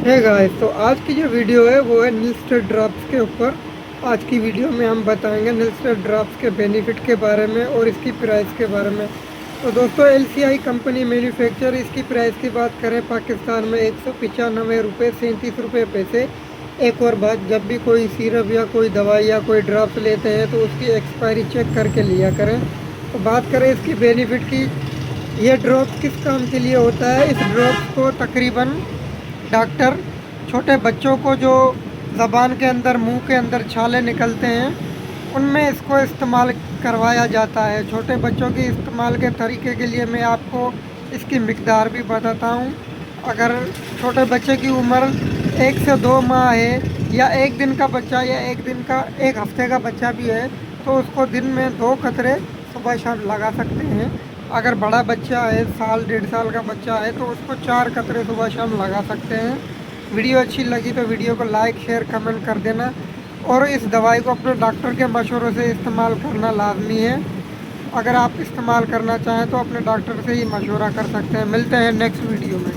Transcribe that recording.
है गाइस, तो आज की जो वीडियो है वो है निल्स्टर ड्रॉप्स के ऊपर। आज की वीडियो में हम बताएंगे निल्स्टर ड्रॉप्स के बेनिफिट के बारे में और इसकी प्राइस के बारे में। तो दोस्तों, LCI कंपनी मैन्युफैक्चर, इसकी प्राइस की बात करें पाकिस्तान में 195 रुपये 37 रुपये पैसे। एक और बात, जब भी कोई सिरप या कोई दवाई या कोई ड्रॉप्स लेते हैं तो उसकी एक्सपायरी चेक करके लिया करें। तो बात करें इसकी बेनिफिट की, ये ड्रॉप किस काम के लिए होता है। इस ड्रॉप को तकरीबन डॉक्टर छोटे बच्चों को जो ज़बान के अंदर, मुंह के अंदर छाले निकलते हैं, उनमें इसको इस्तेमाल करवाया जाता है। छोटे बच्चों के इस्तेमाल के तरीके के लिए मैं आपको इसकी मिकदार भी बताता हूँ। अगर छोटे बच्चे की उम्र 1 से 2 माह है, या 1 दिन का बच्चा, या 1 हफ्ते का बच्चा भी है, तो उसको दिन में 2 कतरे सुबह शाम लगा सकते हैं। अगर बड़ा बच्चा है, साल 1.5 साल का बच्चा है, तो उसको 4 कतरे सुबह शाम लगा सकते हैं। वीडियो अच्छी लगी तो वीडियो को लाइक, शेयर, कमेंट कर देना। और इस दवाई को अपने डॉक्टर के मशवरे से इस्तेमाल करना लाजमी है। अगर आप इस्तेमाल करना चाहें तो अपने डॉक्टर से ही मशवरा कर सकते हैं। मिलते हैं नेक्स्ट वीडियो में।